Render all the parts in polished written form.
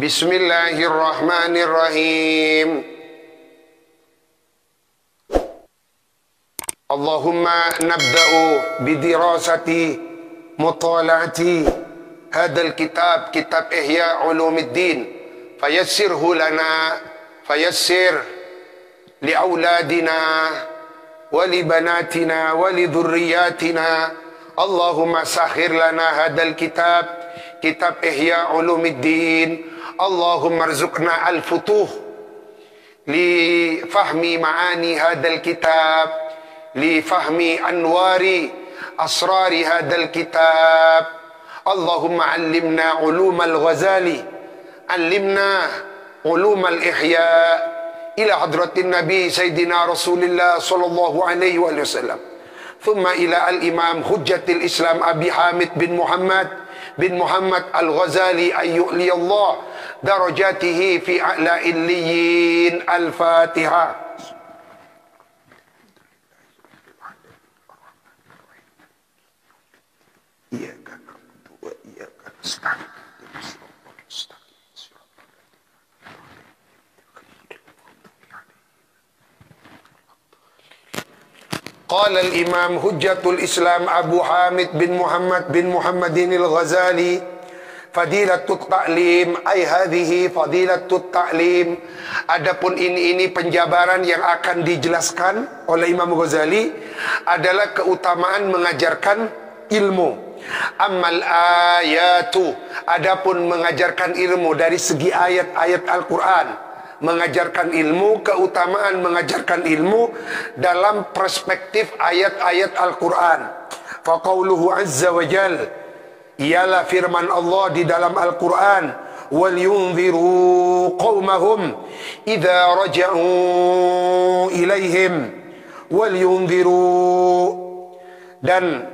Bismillahirrahmanirrahim. Allahumma nabda'u bidirasati mutala'ati hadal kitab, kitab Ihya Ulumuddin, fayassirhu lana, fayassir li auladina wa li banatina wa li dhurriyyatina. Allahumma sakhir lana hadal kitab, kitab Ihya Ulumuddin. Allahumma arzuqna al-futuh li fahmi ma'ani hadal kitab, li fahmi anwari asrari hadal kitab. Allahumma allimna ulum al-Ghazali, allimna ulum al-Ihya ila hadratin Nabi Sayyidina Rasulullah sallallahu alaihi wasallam. Thumma ila al-Imam Hujjatil Islam Abi Hamid bin Muhammad Al-Ghazali ayyu'liyallah darajatihi fi a'la illiyin. Al-Fatiha. Qala al-Imam Hujjatul Islam Abu Hamid bin Muhammadin al-Ghazali, fadilatut ta'lim, ay hadhihi fadilatut ta'lim. Adapun ini penjabaran yang akan dijelaskan oleh Imam Ghazali adalah keutamaan mengajarkan ilmu. Ammal ayatu, adapun mengajarkan ilmu dari segi ayat-ayat Al-Quran, mengajarkan ilmu, keutamaan mengajarkan ilmu dalam perspektif ayat-ayat Al-Quran. Faqauluhu azza wa jal, ialah firman Allah di dalam Al-Quran, wal yunziru qawmahum idza raja'u ilaihim, wal yunziru, dan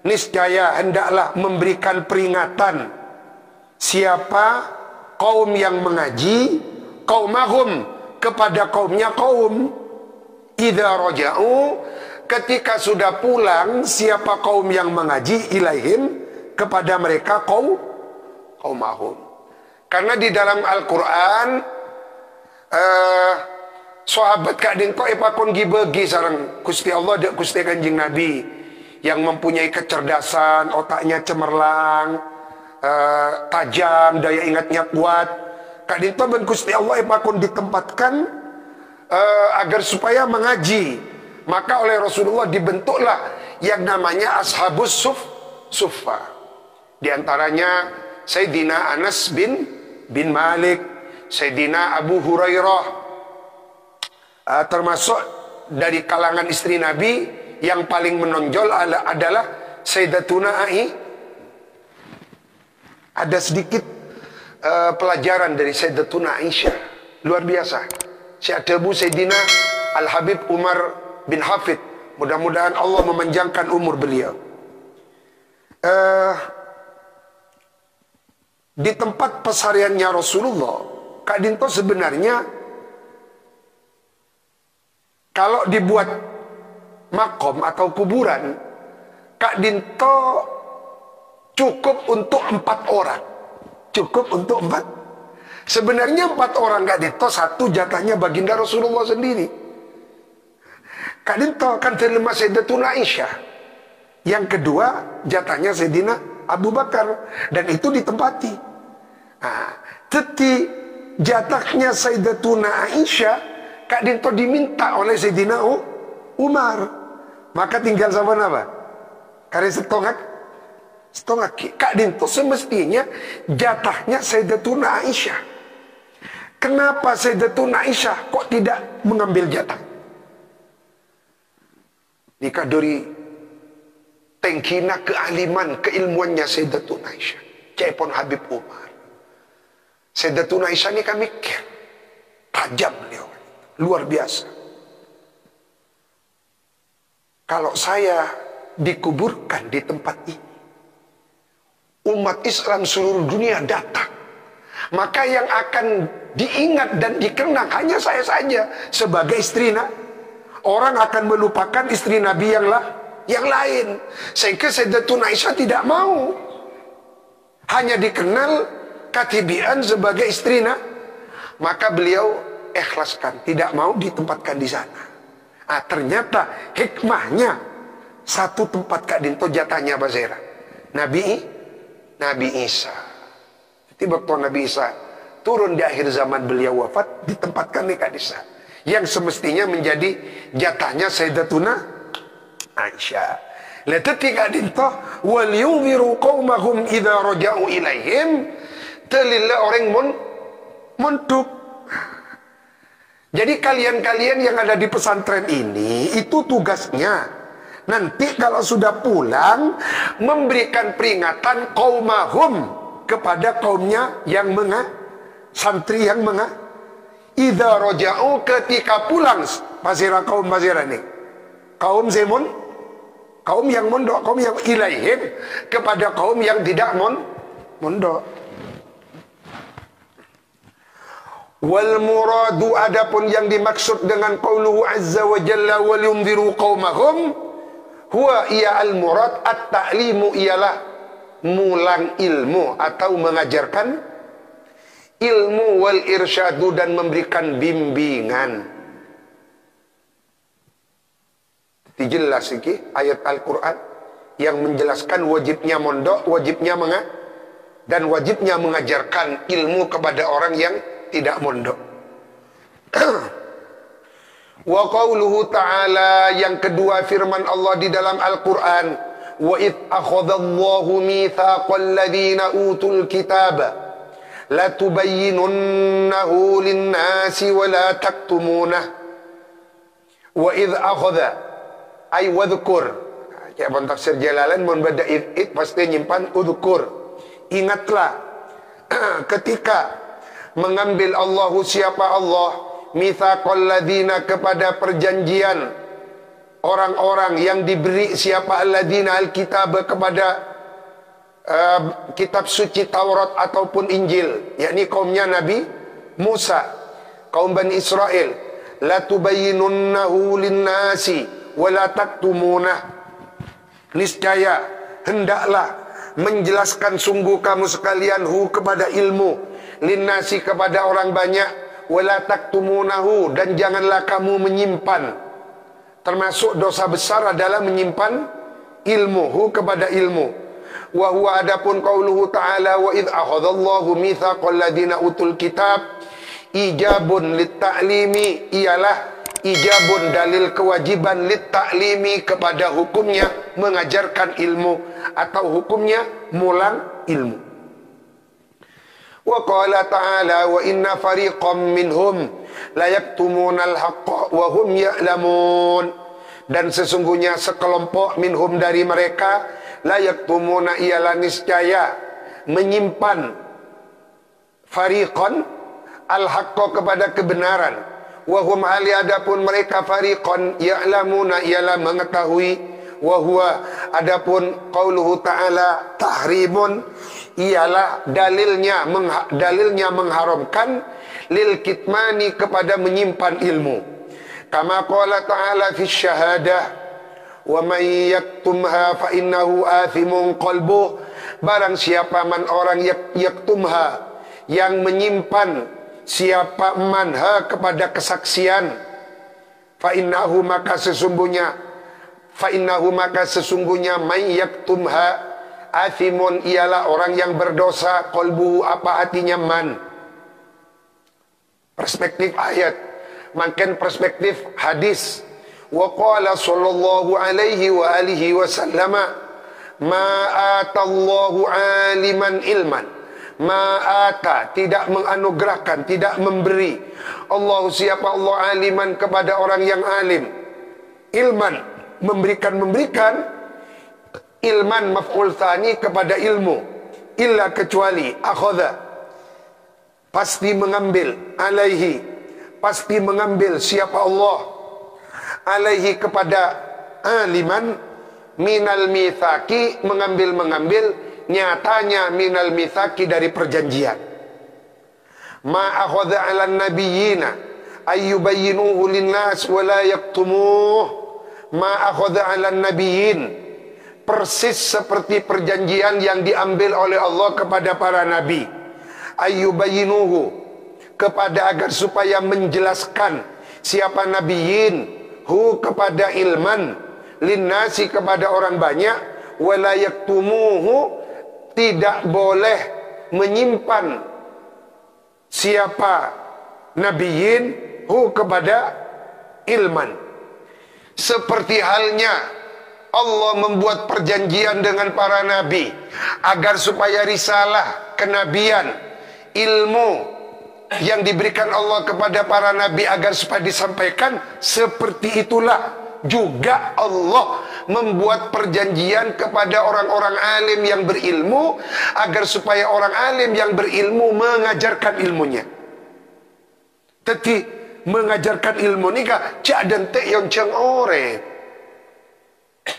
niscaya hendaklah memberikan peringatan siapa kaum yang mengaji, qaumahum, kepada kaumnya kaum, idza raja'u, ketika sudah pulang siapa kaum yang mengaji, ilaihim, kepada mereka qaumahum. Karena di dalam Al-Quran sahabat kadang kau epakon gibagi sarang Gusti Allah dak Gusti Kanjeng Nabi yang mempunyai kecerdasan, otaknya cemerlang, tajam, daya ingatnya kuat. Kadang ben Gusti Allah epakon ditempatkan agar supaya mengaji. Maka oleh Rasulullah dibentuklah yang namanya Ashabus Suffa. Di antaranya Sayyidina Anas bin Malik, Sayyidina Abu Hurairah, termasuk dari kalangan istri Nabi yang paling menonjol adalah Sayyidatuna Aisyah. Ada sedikit pelajaran dari Sayyidatuna Aisyah, luar biasa. Syahdabu Sayyidina Al-Habib Umar bin Hafid, mudah-mudahan Allah memanjangkan umur beliau. Di tempat pesariannya Rasulullah, Kak Dinto sebenarnya kalau dibuat makom atau kuburan, Kak Dinto cukup untuk 4 orang. Cukup untuk 4. Sebenarnya 4 orang Kak Dinto, 1 jatahnya baginda Rasulullah sendiri. Kak Dinto kan terima Sayyidatuna Aisyah. Yang kedua jatahnya Sayyidina Abu Bakar, dan itu ditempati. Nah, jatahnya Sayyidatuna Aisyah, Kak Dinto diminta oleh Sayyidina Umar. Maka tinggal sama apa? Karena setengah Kak Dinto semestinya jatahnya Sayyidatuna Aisyah. Kenapa Sayyidatuna Aisyah kok tidak mengambil jatah? Nikah dari tengkina kealiman, keilmuannya Sayyidatuna Aisyah, Cepon Habib Umar. Sayyidatuna Aisyah ini kami mikir, tajam beliau, luar biasa. Kalau saya dikuburkan di tempat ini, umat Islam seluruh dunia datang, maka yang akan diingat dan dikenang hanya saya saja sebagai istri Nabi. Orang akan melupakan istri Nabi yang lain. Sehingga Sayyidatuna Aisyah tidak mau. Hanya dikenal katibian sebagai istrina. Maka beliau ikhlaskan, tidak mau ditempatkan di sana. Ternyata hikmahnya satu tempat Kak Dinto jatahnya Bazera. Nabi Isa. Jadi waktu Nabi Isa turun di akhir zaman beliau wafat, ditempatkan di Kak Disa. Yang semestinya menjadi jatahnya Sayyidatuna Aisyah. Leteti Kak Dinto, wal yunziru qaumahum idza raja'u ilaihim, telila orang mondok. Jadi kalian-kalian yang ada di pesantren ini, itu tugasnya nanti kalau sudah pulang memberikan peringatan qaumahum kepada kaumnya yang santri yang idza raja'u, ketika pulang Bazera, kaum Bazera nih, kaum Zemun, kaum yang mondok, kaum yang ilaihim, kepada kaum yang tidak mondok. Wal muradu, adapun yang dimaksud dengan qauluhu azza wa jalla wal yunziru qaumahum, huwa iya al murad at-ta'limu, ialah mulang ilmu atau mengajarkan ilmu, wal irsyadu, dan memberikan bimbingan. Dijelas iki ayat Al-Quran yang menjelaskan wajibnya mondok, wajibnya dan wajibnya mengajarkan ilmu kepada orang yang tidak mondok. Wa qauluhu ta'ala, yang kedua firman Allah di dalam Al-Quran, wa id akhadallahu mitsaqal ladzina utul kitaba la tubayyinunnahu lin-nasi wa la taktumunah. Wa id akhadha ay wadhkur, ya ban tafsir Jalalain mun bada id pasti nyimpan udhkur. Ingatlah ketika mengambil Allahu, siapa Allah, mitsaqal ladzina, kepada perjanjian orang-orang yang diberi, siapa alladzina alkitab, kepada kitab suci Taurat ataupun Injil, yakni kaumnya Nabi Musa, kaum Bani Israel. La tubayyinunnahu linnasi wa la taktumunah, niscaya hendaklah menjelaskan sungguh kamu sekalian kepada ilmu, linnasi, kepada orang banyak, wala taktumunahu, dan janganlah kamu menyimpan. Termasuk dosa besar adalah menyimpan ilmu kepada ilmu. Wa huwa, adapun qauluhu ta'ala, wa idh akhadallahu mitsaqal ladzina utul kitab, ijabun lit-ta'limi, ialah ijabun, dalil kewajiban, lit-ta'limi, kepada hukumnya mengajarkan ilmu atau hukumnya mulang ilmu. Wa qala ta'ala, wa inna fariqam minhum la yaktumuna al-haqqa wa hum ya'lamun, dan sesungguhnya sekelompok minhum, dari mereka, la yaktumuna, ialah niscaya menyimpan, fariqan al-haqqa, kepada kebenaran, wa hum, hali adapun mereka, fariqan ya'lamuna, ialah mengetahui, wa huwa, adapun qauluhu ta'ala tahrimun, ialah dalilnya mengharamkan, lil kitmani, kepada menyimpan ilmu. Kama qala ta'ala fi syahadah, wa man yaktumha fa innahu athimun qalbuh, barang siapa man orang yaktumha, yang menyimpan, siapa manha, kepada kesaksian, fa innahu, maka sesungguhnya may yaktumha, athimun, ialah orang yang berdosa, qalbuhu, apa hatinya, man. Perspektif ayat, makin perspektif hadis. Wa qala sallallahu alaihi wa alihi wasallama, ma atallahu aliman ilman, ma ata, tidak menganugerahkan, tidak memberi Allah, siapa Allah, aliman, kepada orang yang alim, ilman, memberikan, ilman maf'ul tsani, kepada ilmu, illa, kecuali, akhadha, pasti mengambil, alaihi, pasti mengambil, siapa Allah, alaihi, kepada aliman, minal mitsaqi, mengambil, nyatanya, minal mitsaqi, dari perjanjian. Ma akhadha 'alan nabiyyina ayyubayyinuhu linnas wa la yaktumuh, ma akhadha 'alan nabiyyin, persis seperti perjanjian yang diambil oleh Allah kepada para nabi, ayyubayyinuhu, kepada agar supaya menjelaskan siapa nabiyin hu kepada ilman, linnasi kepada orang banyak, wala yaktumuhu, tidak boleh menyimpan siapa nabiyin hu kepada ilman. Seperti halnya Allah membuat perjanjian dengan para nabi agar supaya risalah, kenabian, ilmu yang diberikan Allah kepada para nabi agar supaya disampaikan, seperti itulah juga Allah membuat perjanjian kepada orang-orang alim yang berilmu agar supaya orang alim yang berilmu mengajarkan ilmunya. Tetapi mengajarkan ilmu ni kah cak dan tek yang ceng ore.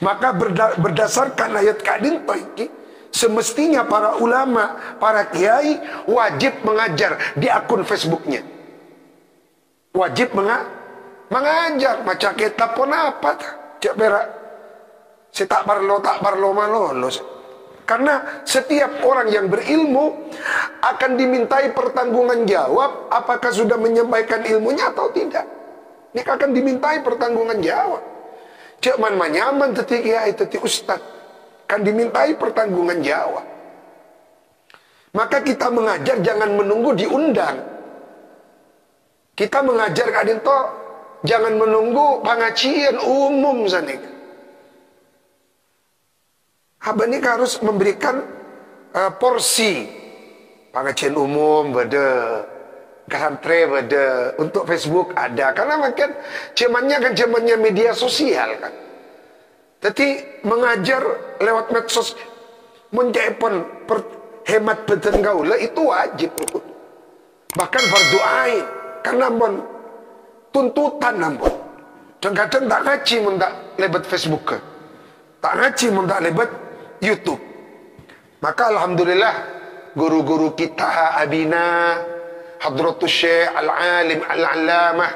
Maka berdasarkan ayat kadin toiki, semestinya para ulama, para kiai wajib mengajar di akun Facebooknya. Wajib mengajar. Macam kitab pun apa cak berak. Si tak parlo malolo. Karena setiap orang yang berilmu akan dimintai pertanggungan jawab apakah sudah menyampaikan ilmunya atau tidak. Ini akan dimintai pertanggungan jawab. Cek man manyaman teti kiai teti ustad kan dimintai pertanggungan jawab. Maka kita mengajar jangan menunggu diundang. Kita mengajar kadin to jangan menunggu pengajian umum sana. Abang ini harus memberikan porsi pengajian umum beda, kantre beda, untuk Facebook ada. Karena makin zamannya media sosial kan. Jadi mengajar lewat medsos menjepon hemat beten gaula itu wajib. Bahkan fardu ain. Karena tuntutan nampun. Kadang-kadang tak ngaji mun tak lebat Facebook ke. Tak ngaji mun tak lebat YouTube. Maka alhamdulillah guru-guru kita abina Hadratus Syekh Al-Alim Al-Allamah,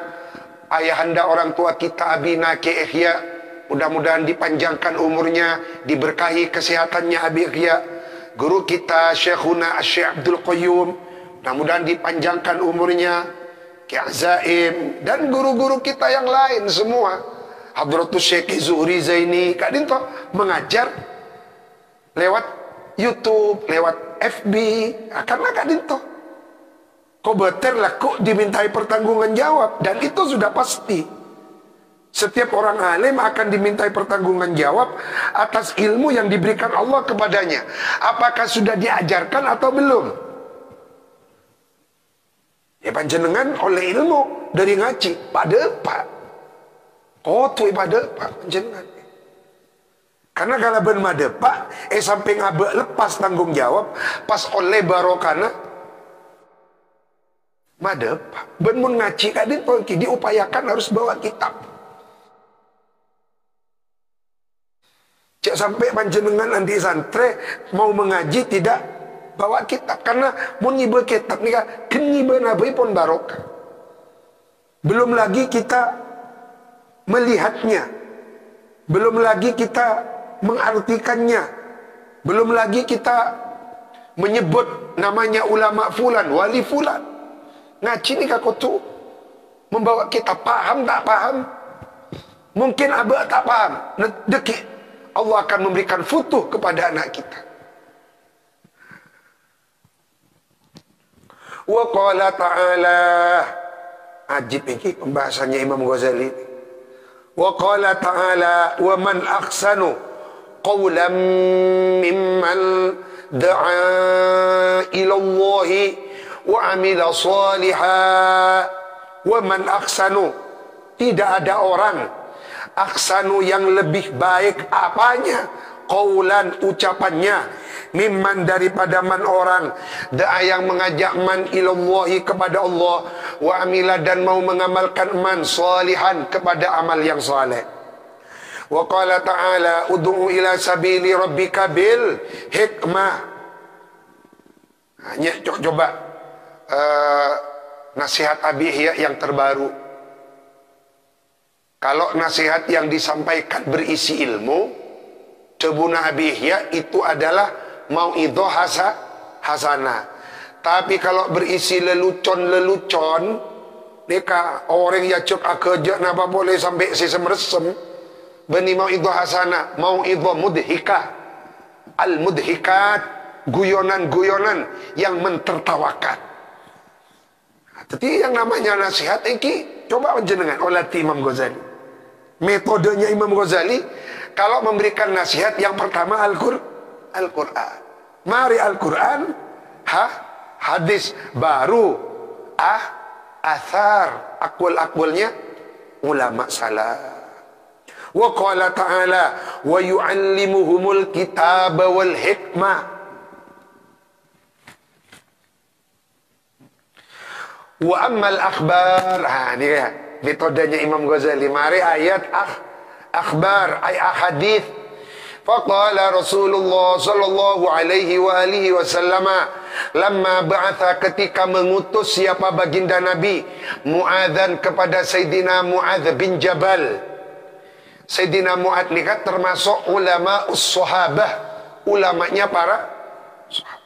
ayahanda orang tua kita abina Ki Ihya, mudah-mudahan dipanjangkan umurnya, diberkahi kesehatannya Abi Ihya. Guru kita Syekhuna Syekh Abdul Qayyum, mudah-mudahan dipanjangkan umurnya, Ki Azaim, dan guru-guru kita yang lain semua. Hadratus Syekh Zuhri Zaini kadin toh mengajar lewat YouTube, lewat FB, karena kadin toh kobeter lah kok dimintai pertanggungan jawab, dan itu sudah pasti. Setiap orang alim akan dimintai pertanggungan jawab atas ilmu yang diberikan Allah kepadanya. Apakah sudah diajarkan atau belum? Ya panjenengan oleh ilmu dari ngaji pada pak. Kotu pada pak panjenengan. Karena kalau ben madepak, sampai ngabe lepas tanggung jawab, pas oleh barokana, madepak. Ben mun ngaji kadin polki diupayakan harus bawa kitab. Cek sampai panjenengan nanti santre mau mengaji tidak bawa kitab, karena mun ngibe kitab nih kan kenyibe nabi pun barokah. Belum lagi kita melihatnya, belum lagi kita mengartikannya, belum lagi kita menyebut namanya ulama fulan, wali fulan. Ngaji ni kako tu membawa kita paham tak paham, mungkin abah tak paham, dekik Allah akan memberikan futuh kepada anak kita. Wa qala ta'ala, ajib ini pembahasannya Imam Ghazali. Wa qala ta'ala, wa man ahsanu qawlan mimman da'a ila Allah wa amila salihan. Wa man ahsanu, tidak ada orang ahsanu yang lebih baik apanya, qawlan ucapannya, mimman daripada man orang, da'a yang mengajak man ilallahi kepada Allah, wa amila dan mau mengamalkan man salihan kepada amal yang saleh. Wa qala ta'ala ud'u ila sabili rabbika bil hikmah. Hanya coba nasihat Abi Ihya yang terbaru. Kalau nasihat yang disampaikan berisi ilmu, Tebuna Abi Ihya itu adalah mauidhah hasanah. Tapi kalau berisi lelucon-lelucon, neka orang ya cuk kerja napa boleh sampai sesem-resem. Bani mau itu hasana, mau itu mudhika. Al-mudhikat, guyonan-guyonan yang mentertawakan. Tapi yang namanya nasihat iki coba jenengan oleh Imam Ghazali. Metodenya Imam Ghazali kalau memberikan nasihat yang pertama Al-Qur'an. Mari Al-Qur'an, hadis baru athar akwal-akwalnya ulama salaf. Wa qala ta'ala wa yu'allimuhumul kitaba wal hikmah. Wa ammal akhbar. Ini ya metodenya Imam Ghazali. Mari ayat akhbar, ahadith. Faqala Rasulullah sallallahu alaihi wa alihi wasallam lamma ba'atha, ketika mengutus siapa baginda Nabi Mu'adzan kepada Sayyidina Mu'adz bin Jabal. Sayyidina Mu'adz ni kan termasuk ulama us-sahabah, ulamanya para sahabat.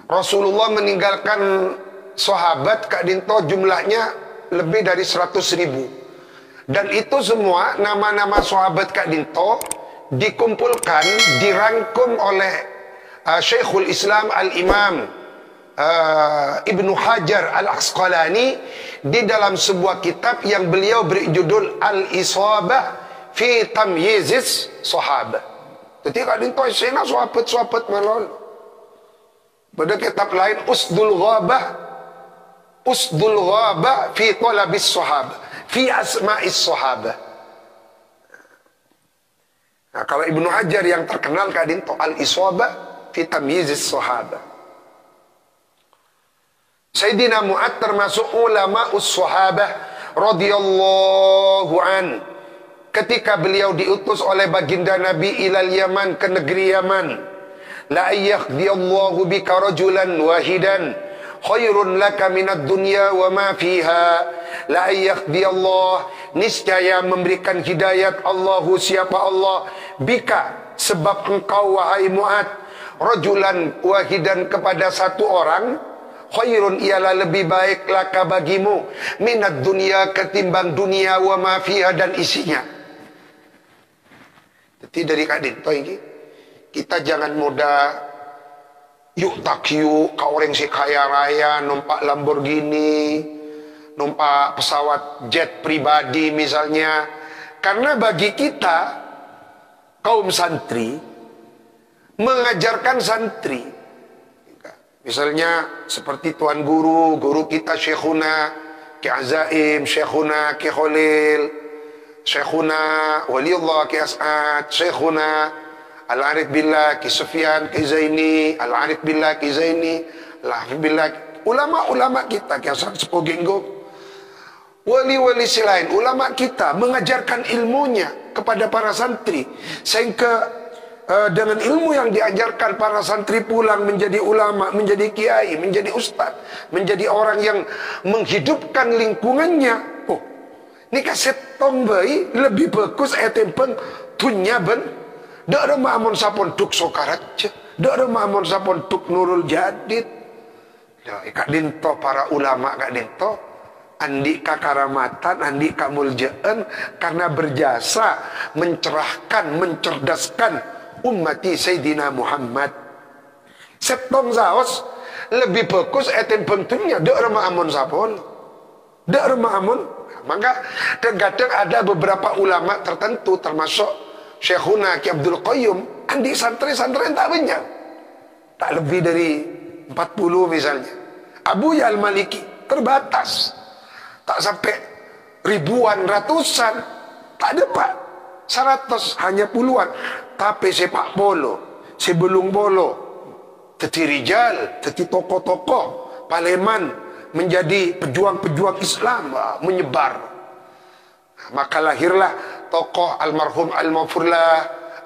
Rasulullah meninggalkan sahabat Kak Dinto jumlahnya lebih dari 100.000. Dan itu semua nama-nama sahabat Kak Dinto dikumpulkan, dirangkum oleh Syekhul Islam Al-Imam Ibnu Hajar Al-Asqalani di dalam sebuah kitab yang beliau beri judul Al-Isabah fi Tamyizis Sahabah. Jadi Kak Dinto sena sahabat-sahabat malol. Pada kitab lain Usdul Ghabah fi Talabis Sahabah, fi Asma'is Sahabah. Nah, kalau Ibnu Hajar yang terkenal Kak Dinto Al-Isabah fi Tamyizis Sahabah. Sayyidina Mu'adz termasuk ulama us-sahabah radhiyallahu an. Ketika beliau diutus oleh baginda Nabi ilal Yaman, ke negeri Yaman, la yakhdiyallahu bika rajulan wahidan khairun laka minad dunya wa ma fiha. La yakhdiyallah, niscaya memberikan hidayat Allahu, siapa Allah, bika, sebab engkau wahai Mu'adz, rajulan wahidan, kepada satu orang, khairun, ialah lebih baik, laka bagimu, minat dunia, ketimbang dunia, wa ma fiha, dan isinya. Jadi dari Kak Dinto ini, kita jangan mudah yuk tak yuk kau orang si kaya raya numpak Lamborghini, numpak pesawat jet pribadi misalnya. Karena bagi kita kaum santri, mengajarkan santri, misalnya seperti tuan guru kita Syekhuna Ki Azaim, Syekhuna Ki Khalil, Syekhuna Waliullah Ki As'ad, Syekhuna Al-Arif Billah Ki Sufyan Ki Zaini, Al-Arif Billah Ki Zaini, Al-Arif Billah, ulama-ulama kita Ki Hasan Sepuh Genggok, wali-wali selain ulama kita mengajarkan ilmunya kepada para santri, sehingga dengan ilmu yang diajarkan para santri pulang menjadi ulama, menjadi kiai, menjadi ustaz, menjadi orang yang menghidupkan lingkungannya. Oh, ini kaset tombai lebih bagus etempeng tunya ben. Dak ada ma'amun sapon tuk Sokarat, dak ada ma'amun sapon tuk Nurul Jadid. Kak Dinto, para ulama Kak Dinto, andi kakaramatan, andi kamuljaan, karena berjasa mencerahkan, mencerdaskan ummati Sayyidina Muhammad. Setong zaos lebih bagus etem bentuknya dak remah amun sapon, dak remah amun. Maka terkadang ada beberapa ulama tertentu termasuk Syekhuna Ki Abdul Qayyum, andi santri-santri tak banyak, tak lebih dari 40 misalnya. Abu Ya Al-Maliki terbatas, tak sampai ribuan, ratusan, tak ada pak 100, hanya puluhan. Tapi sepak bolo, sebelum bolo, teti rijal, teti tokoh-tokoh Paleman, menjadi pejuang-pejuang Islam, menyebar. Maka lahirlah tokoh almarhum Al-Maghfurlah,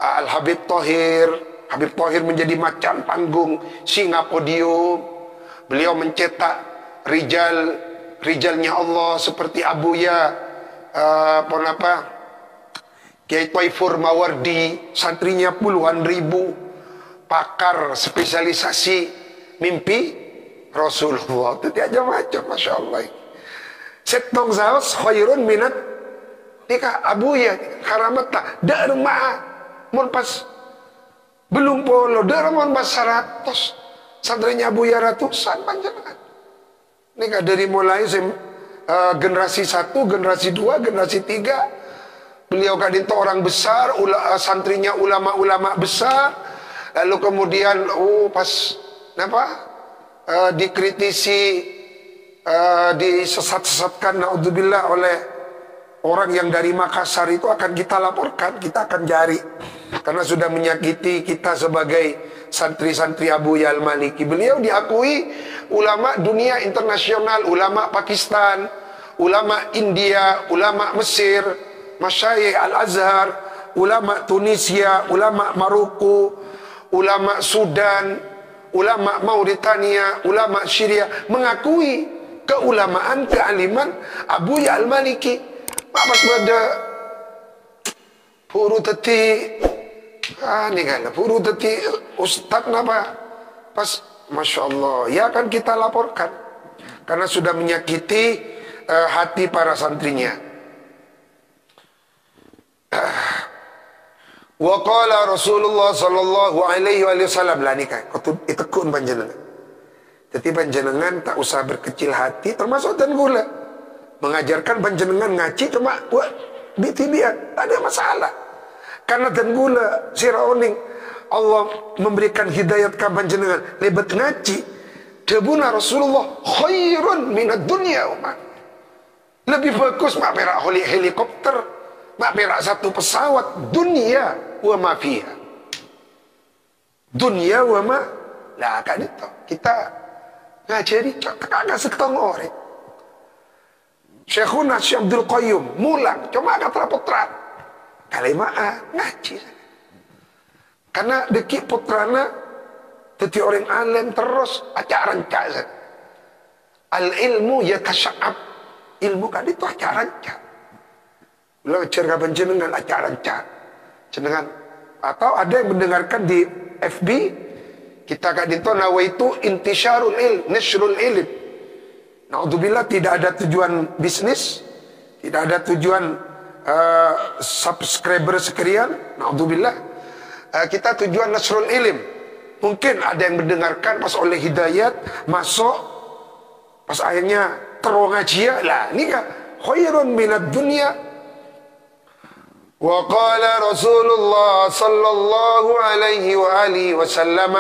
Al-Habib Thohir. Habib Thohir menjadi macan panggung, singa podium. Beliau mencetak rijalnya Allah seperti Abuya, Kiai Thaifur Mawardi, santrinya puluhan ribu. pakar spesialisasi mimpi Rasulullah. Itu dia aja macam, Masya Allah. Setong saus khairun minat nikah abu ya karamat tak darma mun pas belum polo darma pas 100 santrinya Abu ya ratusan panjenengan. Nikah dari mulai generasi 1, generasi 2, generasi 3. Beliau kadinto orang besar, santrinya ulama-ulama besar. Lalu kemudian pas dikritisi, disesat-sesatkan naudzubillah oleh orang yang dari Makassar, itu akan kita laporkan, kita akan jari karena sudah menyakiti kita sebagai santri-santri Abu Ya'al Maliki. Beliau diakui ulama dunia internasional, ulama Pakistan, ulama India, ulama Mesir, Masyayikh Al-Azhar, ulama Tunisia, ulama Maroko, ulama Sudan, ulama Mauritania, ulama Syria mengakui keulamaan, kealiman Abu Ya'al Maliki. Pas berada puru teti, ini kan puru teti ustaz napa pas, Masya Allah, ya akan kita laporkan karena sudah menyakiti hati para santrinya. Wa qala Rasulullah sallallahu alaihi wasallam, lah nikah itu kun panjenengan. Jadi panjenengan tak usah berkecil hati, termasuk dan gula. Mengajarkan panjenengan ngaji cuma bitibian, tak ada masalah. Karena dan gula siraoning Allah memberikan hidayat ke panjenengan lebat ngaji. Debuna Rasulullah khairun minad dunya umat. Lebih bagus mak perak helikopter, mak perak satu pesawat, dunia wa ma fiha. Dunia wa ma, lah kan itu kita ngajari kagak setong orang. Syekhuna Syekh Abdul Qayyum mulang cuma kata putra kalimat ngaji. Karena deki putrana jadi orang alim terus acara-acara. Al ilmu yatasya'ab, ilmu kan itu acara-acara. Ulah cerga panjenengan acara-acara. Jenengan atau ada yang mendengarkan di FB kita kadito nawaitu intisyarul ilm, nasrul ilm. Naudzubillah, tidak ada tujuan bisnis, tidak ada tujuan subscriber sekian. Naudzubillah, kita tujuan nasrul ilm. Mungkin ada yang mendengarkan pas oleh hidayat masuk, pas akhirnya terongajia lah. Ini kan khairun minad dunya. Wa qala Rasulullah sallallahu alaihi wa alihi wasallam,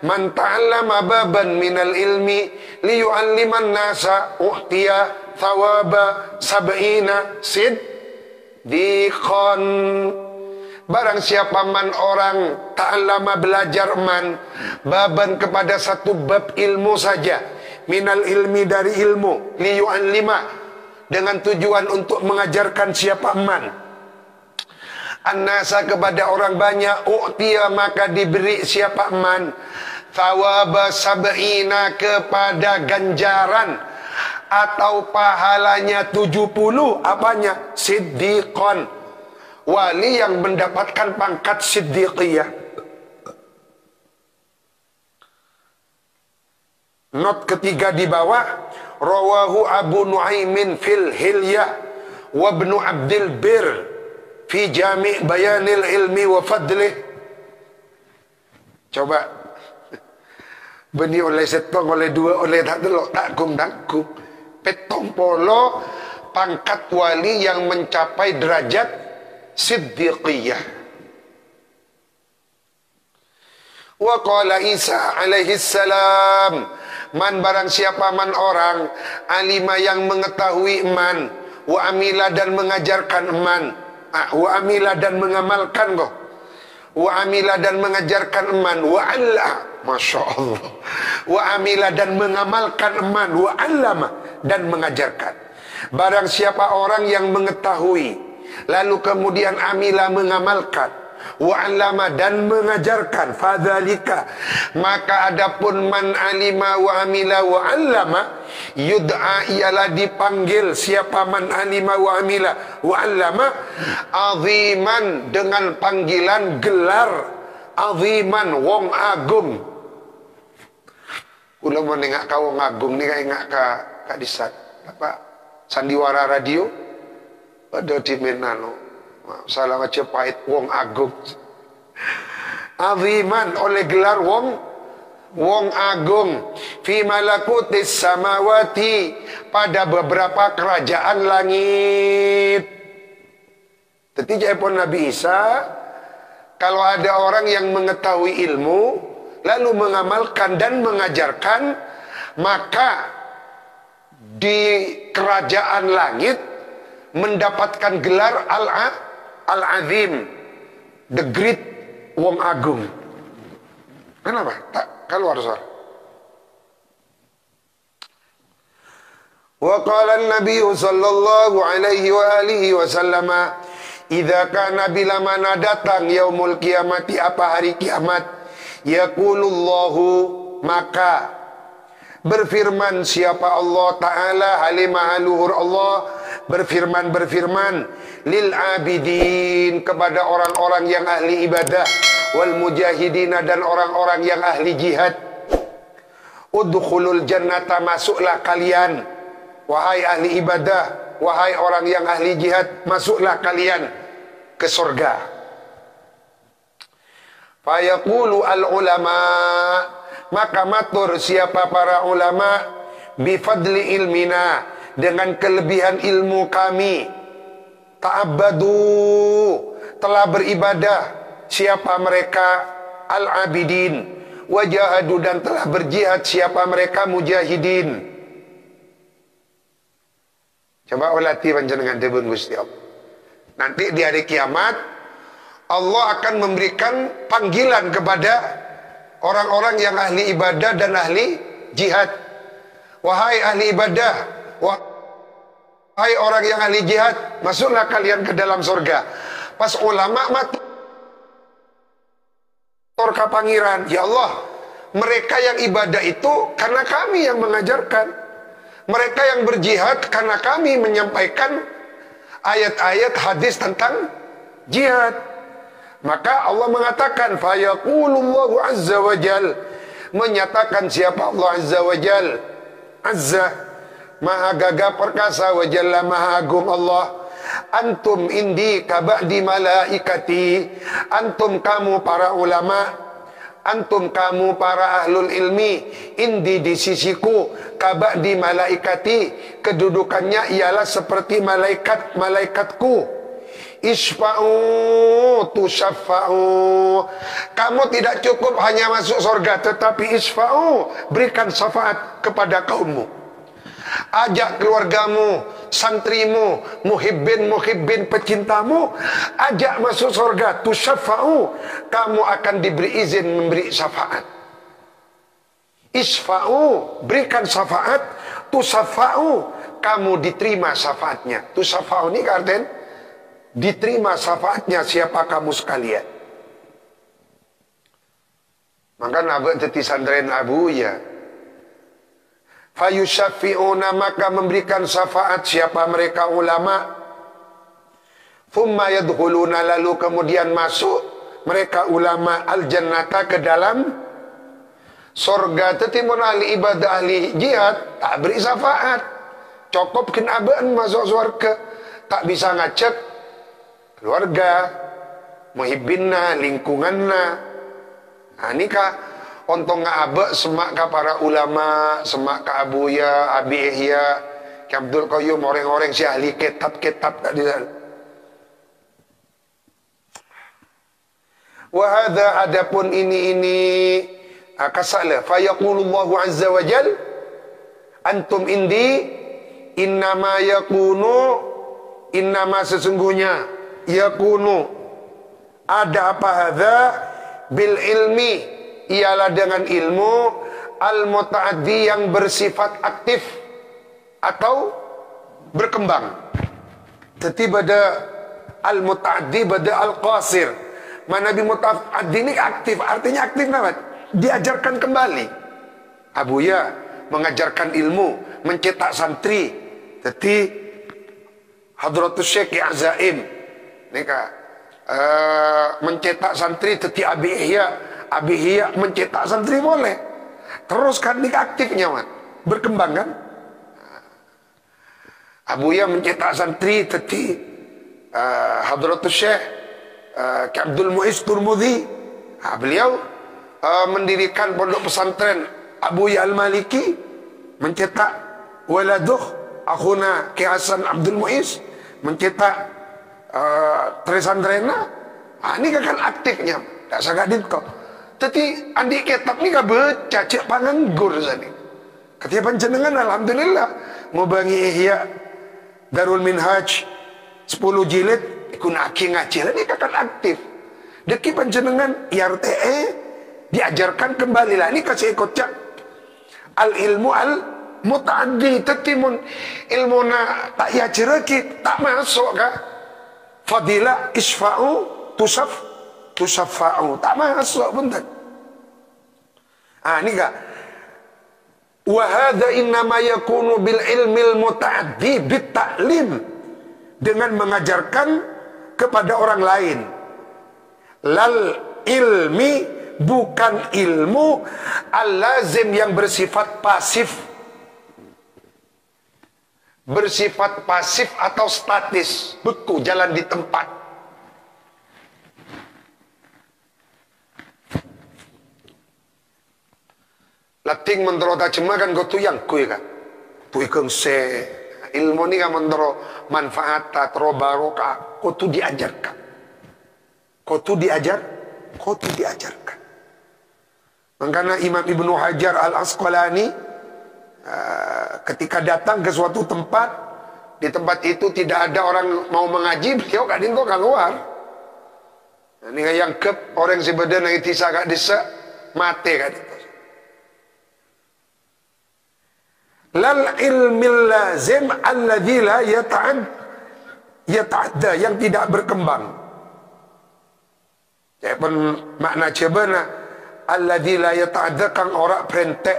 man ta'allama baban minal ilmi liyu'alliman nasa u'tiya thawaba sab'ina siddiqan. Barang siapa man orang ta'allama belajar man baban kepada satu bab ilmu saja, minal ilmi dari ilmu, liyu'allima dengan tujuan untuk mengajarkan siapa man an-nasa kepada orang banyak, u'tiya maka diberi siapa man thawaba sab'ina kepada ganjaran atau pahalanya 70 apanya siddiqan, wali yang mendapatkan pangkat siddiqiyah. Not ketiga di bawah, rawahu Abu Nuaimin fil Hilyah wa Ibnu Abdil Bir fi Jami' Bayanil Ilmi wa Fadlih. Coba beni oleh setong oleh dua oleh tak delok tak kum petong polo pangkat wali yang mencapai derajat siddiqiyah. Wa qala Isa alaihi salam, man barang siapa man orang alima yang mengetahui man, wa amila dan mengajarkan man, wa amila dan mengamalkan kok, wa amila dan mengajarkan man, wa alla, masya Allah, wa amila dan mengamalkan man, wa allama dan mengajarkan. Barang siapa orang yang mengetahui lalu kemudian amila mengamalkan, wa allama dan mengajarkan, fadzalika maka adapun man alima wa amila wa allama yud'a ialah dipanggil siapa man alima wa amila wa allama aziman dengan panggilan gelar aziman wong agung. Kula mau nengak ka wong agung nih kayak ngak ka disat apa sandiwara radio ada di menano salah macam pahit wong agung. Aziman oleh gelar wong agung fi malakutis samawati pada beberapa kerajaan langit. Jadi pun Nabi Isa, kalau ada orang yang mengetahui ilmu lalu mengamalkan dan mengajarkan, maka di kerajaan langit mendapatkan gelar Al-Azim, the great, wong agung. Kenapa? Tak keluar suara. Wa qala an-nabiy sallallahu alaihi wa alihi wasallam, idza kana bila mana datang yaumul kiamati, apa hari kiamat, yaqulullahu, maka berfirman siapa Allah Ta'ala halimah luhur Allah, berfirman lil abidin, kepada orang-orang yang ahli ibadah, wal mujahidina, dan orang-orang yang ahli jihad, udkhulul jannata, masuklah kalian wahai ahli ibadah, wahai orang yang ahli jihad, masuklah kalian ke surga. Fayaqulu al ulama, maka matur siapa para ulama, bifadli ilmina, dengan kelebihan ilmu kami, ta'abbadu, telah beribadah siapa mereka, al-abidin, wajahadu, dan telah berjihad siapa mereka, mujahidin. Coba ulati panjenengan debun Gusti Allah. Nanti di hari kiamat Allah akan memberikan panggilan kepada orang-orang yang ahli ibadah dan ahli jihad. Wahai ahli ibadah, wahai orang yang ahli jihad, masuklah kalian ke dalam surga. Pas ulama mati torka pangeran, ya Allah, mereka yang ibadah itu karena kami yang mengajarkan. Mereka yang berjihad karena kami menyampaikan ayat-ayat hadis tentang jihad. Maka Allah mengatakan, fayaqulullahu azza wa jal, menyatakan siapa Allah azza wa jal, azza, maha gagah perkasa, wa jalla maha agung Allah, antum indi kaba'di malaikati, antum kamu para ulama, antum kamu para ahlul ilmi, indi di sisiku, kaba'di malaikati, kedudukannya ialah seperti malaikatku. Isfa'u tusyafa'u, kamu tidak cukup hanya masuk surga, tetapi isfa'u, berikan syafaat kepada kaummu. Ajak keluargamu, santrimu, muhibbin pecintamu, ajak masuk surga. Tusyafa'u, kamu akan diberi izin memberi syafaat. Isfa'u, berikan syafaat. Tusyafa'u, kamu diterima syafaatnya. Tusyafa'u ini artinya diterima syafaatnya siapa kamu sekalian. Maka nabi teti sandren abu ya, fayusyafi'una, maka memberikan syafaat siapa mereka ulama. Thumma yadkhuluna, lalu kemudian masuk mereka ulama al-jannata, ke dalam surga. Tetimun ahli ibadah ahli jihad tak beri syafaat, cukup kenabaan masuk surga, tak bisa ngacak keluarga, muhibbinna, lingkunganna. Nah, ini kah ontong ngabek semak ka para ulama, semak ka abuya, abi ihya, ka Abdul Qayyum, orang-orang si ahli kitab-kitab tak di sana. Wa hadza, adapun ini kasala, fa yaqulullahu azza wa jal, antum indi, innama yakunu, innama sesungguhnya, yakunu, ada apa hadza, bil ilmi, ialah dengan ilmu, al mutaaddi, yang bersifat aktif atau berkembang. Jadi pada al mutaaddi, pada al qasir. Mana bi mutaaddi ini aktif, artinya aktif apa? Diajarkan kembali. Abuya mengajarkan ilmu, mencetak santri. Jadi Hadratus Syekh Azaim, nika mencetak santri teti Abi Ihya mencetak santri boleh. Teruskan nih aktifnya man. Berkembang kan. Abu Ihya mencetak santri teti Hadratus Syekh Abdul Muiz Turmudi. Beliau mendirikan pondok pesantren Abu Ihya Al-Maliki, mencetak waladuh akhuna Ki Hasan Abdul Muiz, mencetak Tresandrena. Ini kan aktifnya. Tak sagadin kau. Tapi andi kitab ni kan baca cek panganggur sani. Ketika panjenengan alhamdulillah ngobangi Ihya Darul Minhaj 10 jilid ikun aki ngaji. Ini kan aktif. Deki panjenengan IRTE diajarkan kembali lah. Ini kasih ikut cak al ilmu al muta'addi tetimun ilmu na tak ya cereki tak masuk kah? Fadilah isfa'u tusaffa'u tak masuk bentar. Ini kah? Wa hadza innama yakunu bil ilmil muta'addi bit ta'lim, dengan mengajarkan kepada orang lain. Lal ilmi, bukan ilmu al-lazim yang bersifat pasif. Bersifat pasif atau statis, beku jalan di tempat. Lating mentero tajemah kan gotu yang kui kan. Tui kengse ilmu ni kan mentero manfaat tro barokah. Gotu diajarkan. Gotu diajarkan. Makanya Imam Ibnu Hajar Al-Asqalani ketika datang ke suatu tempat, di tempat itu tidak ada orang mau mengaji, beliau kadin kok keluar. Ini yang kep orang sebenarnya itu sangat desa mate kadin. Lal ilmil lazim alladzi la yata'adda, yang tidak berkembang. Ya pun makna cebana alladzi la yata'adda kang ora prentek,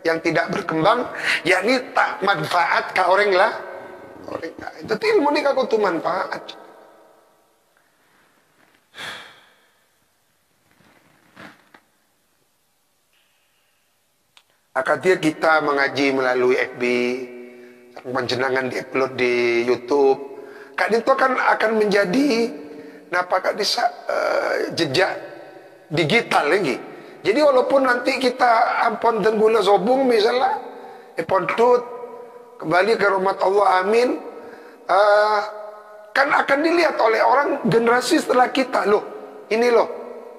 yang tidak berkembang, yakni tak manfaat ka orang lah. Itu ilmu ni kako tu manfaat. Akadnya kita mengaji melalui FB, panjenengan diupload di YouTube. Kak itu kan akan menjadi napa kak desa jejak digital lagi. Jadi walaupun nanti kita ampun dan gula sobung misalnya, pontut kembali ke rahmat Allah, amin, kan akan dilihat oleh orang generasi setelah kita. Loh, ini loh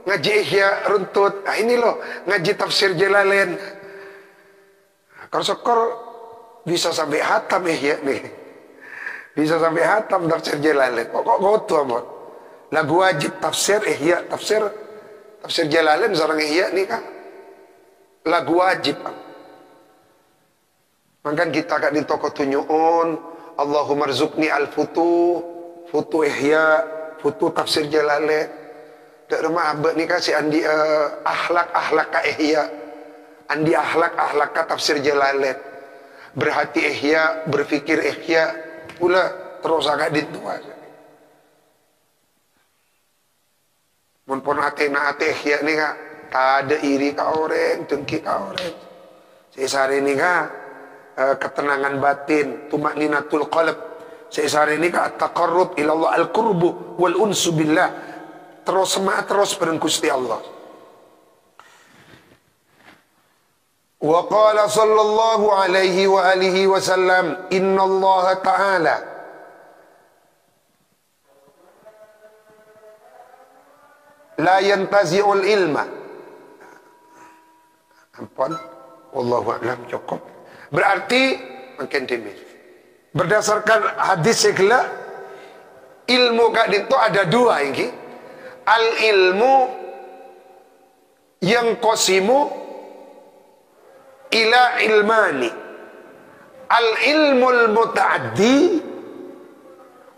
ngaji Ihya runtut, ini loh ngaji tafsir Jalalain. Kalau syukur bisa sampai hatam Ihya nih, bisa sampai hatam tafsir Jalalain. Kok gotu amat lagu wajib tafsir Ihya, tafsir Jalalain seorang Ihya nih kan lagu wajib. Makan kita kan di toko tunjuun Allahumma rzuqni futu Ihya, futu tafsir Jalalain. Dak rumah abad ni kasih andi akhlak ka Ihya, andi akhlak ka tafsir Jalalain. Berhati Ihya, berfikir Ihya, pula terus agak ditua. Mun pun ate Ihya ni ka tak ada iri ka orang, dengki ka orang. Sesare ni ka ketenangan batin, tumakninatul qalb. Sesare ni ka taqarrub ila Allah, al-qurbu wal unsu billah. Terus semangat terus bareng Gusti Allah. Wa qala sallallahu alaihi wa alihi wasallam, inna Allah ta'ala la yantazi'ul ilma. Ampun, wallahu a'lam, cukup. Berarti makin demi. Berdasarkan hadis segala ilmu kak itu ada dua ini. Al ilmu yang qasimu ila ilmani. Al ilmul muta'addi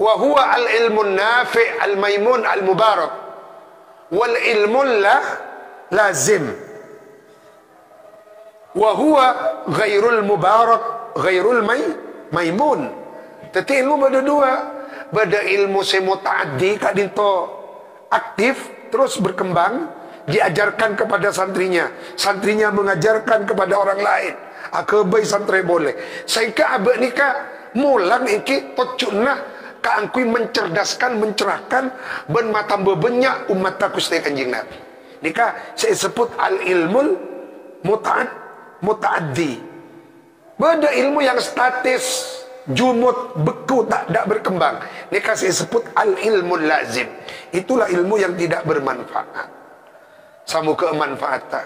wa huwa al ilmun nafi' al maimun al mubarak. Wal ilmun lazim wa huwa ghairul mubarak, ghairul maimun. Tapi ilmu beda dua. Beda ilmu semuta'addi kak dinto aktif, terus berkembang, diajarkan kepada santrinya, santrinya mengajarkan kepada orang lain. Kebai santri boleh. Sehingga abek ni ka mulang iki tocunah ka angkui mencerdaskan, mencerahkan ben matam bebenyak umat Gusti Kanjeng Nabi. Nika saya sebut al ilmul mutaaddi. Beda ilmu yang statis, jumut, beku, tak berkembang. Nika saya sebut al ilmul lazim. Itulah ilmu yang tidak bermanfaat. Samu kemanfaatan,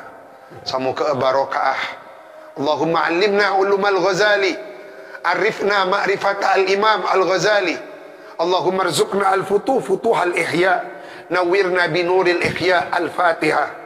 samu ke barokah. Allahumma alimna ulumal Ghazali, arifna ma'rifata al-imam al-Ghazali. Allahumma rzuqna al-futuh al-ihya, nawirna binuril ihya al-Fatihah.